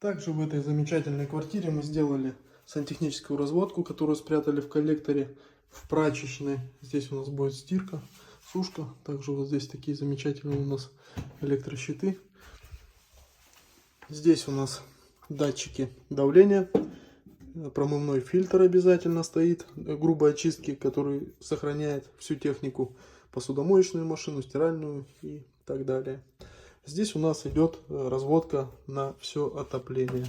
Также в этой замечательной квартире мы сделали сантехническую разводку, которую спрятали в коллекторе в прачечной. Здесь у нас будет стирка, сушка. Также вот здесь такие замечательные у нас электрощиты. Здесь у нас датчики давления. Промывной фильтр обязательно стоит грубой очистки, который сохраняет всю технику, посудомоечную машину, стиральную и так далее. Здесь у нас идет разводка на все отопление.